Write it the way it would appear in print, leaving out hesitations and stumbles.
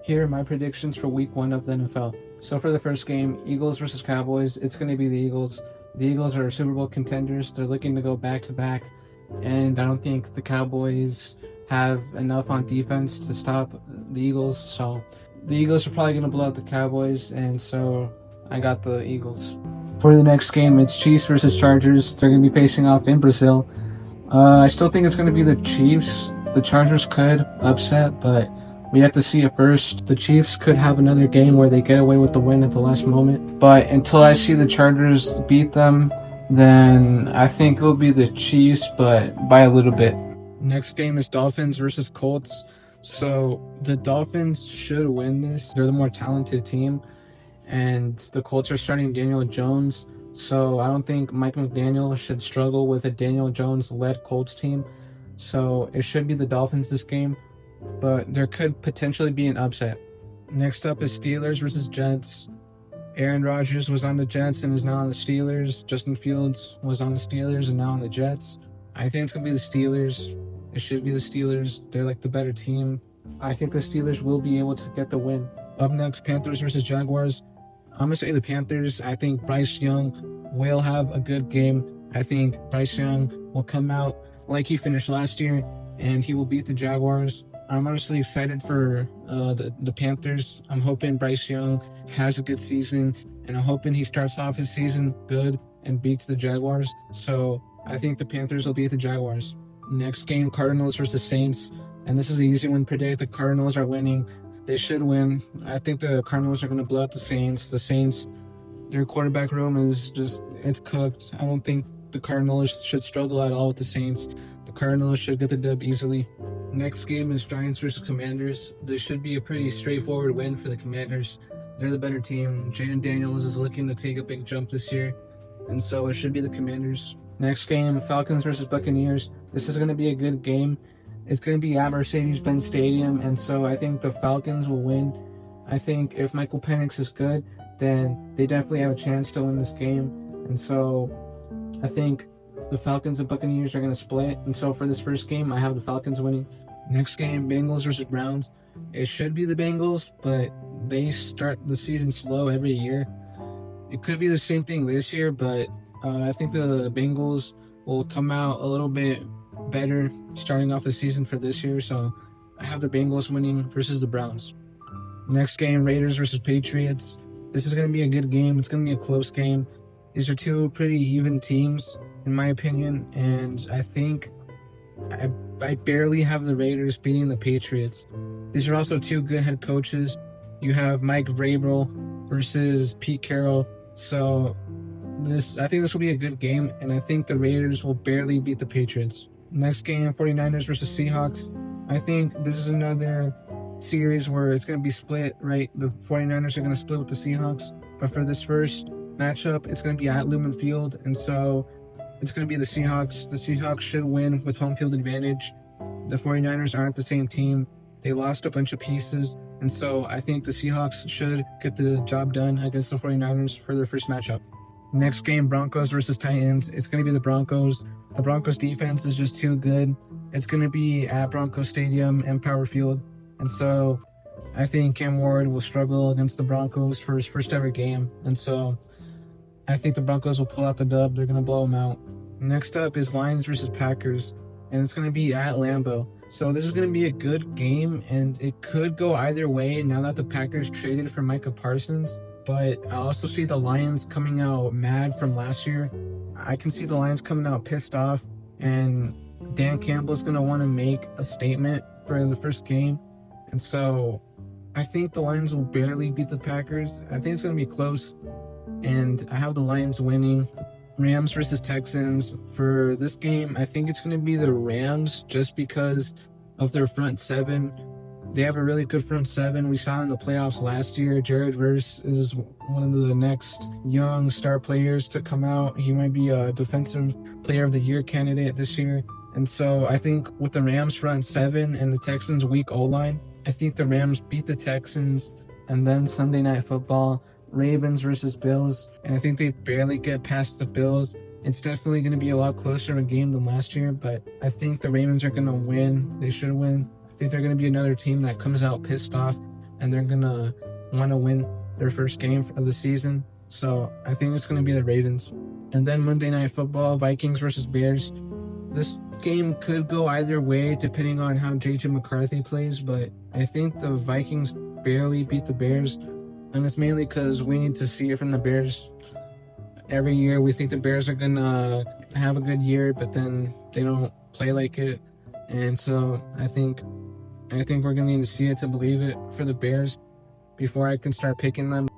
Here are my predictions for week 1 of the NFL. So for the first game, Eagles versus Cowboys, it's going to be the Eagles. The Eagles are Super Bowl contenders. They're looking to go back to back, and I don't think the Cowboys have enough on defense to stop the Eagles. So the Eagles are probably going to blow out the Cowboys, and so I got the Eagles. For the next game, it's Chiefs versus Chargers. They're going to be facing off in Brazil. I still think it's going to be the Chiefs. The Chargers could upset, but we have to see it first. The Chiefs could have another game where they get away with the win at the last moment. But until I see the Chargers beat them, then I think it'll be the Chiefs, but by a little bit. Next game is Dolphins versus Colts. So the Dolphins should win this. They're the more talented team, and the Colts are starting Daniel Jones. So I don't think Mike McDaniel should struggle with a Daniel Jones-led Colts team. So it should be the Dolphins this game, but there could potentially be an upset. Next up is Steelers versus Jets. Aaron Rodgers was on the Jets and is now on the Steelers. Justin Fields was on the Steelers and now on the Jets. I think it's going to be the Steelers. It should be the Steelers. They're like the better team. I think the Steelers will be able to get the win. Up next, Panthers versus Jaguars. I'm going to say the Panthers. I think Bryce Young will have a good game. I think Bryce Young will come out like he finished last year, and he will beat the Jaguars. I'm honestly excited for the Panthers. I'm hoping Bryce Young has a good season, and I'm hoping he starts off his season good and beats the Jaguars. So I think the Panthers will beat the Jaguars. Next game, Cardinals versus Saints. And this is an easy one to predict. The Cardinals are winning. They should win. I think the Cardinals are going to blow out the Saints. The Saints, their quarterback room is just, it's cooked. I don't think the Cardinals should struggle at all with the Saints. The Cardinals should get the dub easily. Next game is Giants versus Commanders. This should be a pretty straightforward win for the Commanders. They're the better team. Jaden Daniels is looking to take a big jump this year, and so it should be the Commanders. Next game, Falcons versus Buccaneers. This is going to be a good game. It's going to be at Mercedes-Benz Stadium, and so I think the Falcons will win. I think if Michael Penix is good, then they definitely have a chance to win this game. And so I think the Falcons and Buccaneers are going to split. And so for this first game, I have the Falcons winning. Next game, Bengals versus Browns. It should be the Bengals, but they start the season slow every year. It could be the same thing this year, but I think the Bengals will come out a little bit better starting off the season for this year. So I have the Bengals winning versus the Browns. Next game, Raiders versus Patriots. This is going to be a good game. It's going to be a close game. These are two pretty even teams, in my opinion, and I think I barely have the Raiders beating the Patriots. These are also two good head coaches. You have Mike Vrabel versus Pete Carroll. So I think this will be a good game, and I think the Raiders will barely beat the Patriots. Next game, 49ers versus Seahawks. I think this is another series where it's going to be split, right? The 49ers are going to split with the Seahawks. But for this first matchup, it's going to be at Lumen Field, and so it's going to be the Seahawks. The Seahawks should win with home field advantage. The 49ers aren't the same team. They lost a bunch of pieces, and so I think the Seahawks should get the job done against the 49ers for their first matchup. Next game, Broncos versus Titans. It's going to be the Broncos. The Broncos defense is just too good. It's going to be at Broncos Stadium and Power Field. And so I think Cam Ward will struggle against the Broncos for his first ever game. And so I think the Broncos will pull out the dub. They're going to blow them out. Next up is Lions versus Packers. And it's going to be at Lambeau. So this is going to be a good game. And it could go either way now that the Packers traded for Micah Parsons. But I also see the Lions coming out mad from last year. I can see the Lions coming out pissed off. And Dan Campbell's going to want to make a statement for the first game. And so I think the Lions will barely beat the Packers. I think it's going to be close. And I have the Lions winning. Rams versus Texans. For this game, I think it's going to be the Rams just because of their front seven. They have a really good front seven. We saw in the playoffs last year. Jared Verse is one of the next young star players to come out. He might be a defensive player of the year candidate this year. And so I think with the Rams front seven and the Texans weak O-line, I think the Rams beat the Texans. And then Sunday Night Football, Ravens versus Bills. And I think they barely get past the Bills. It's definitely going to be a lot closer of a game than last year, but I think the Ravens are going to win. They should win. I think they're going to be another team that comes out pissed off and they're gonna want to win their first game of the season. So I think it's gonna be the Ravens. And then Monday Night Football, Vikings versus Bears. This game could go either way depending on how JJ McCarthy plays, but I think the Vikings barely beat the Bears, and it's mainly because we need to see it from the Bears. Every year we think the Bears are gonna have a good year, but then they don't play like it, and so I think we're gonna need to see it to believe it for the Bears before I can start picking them.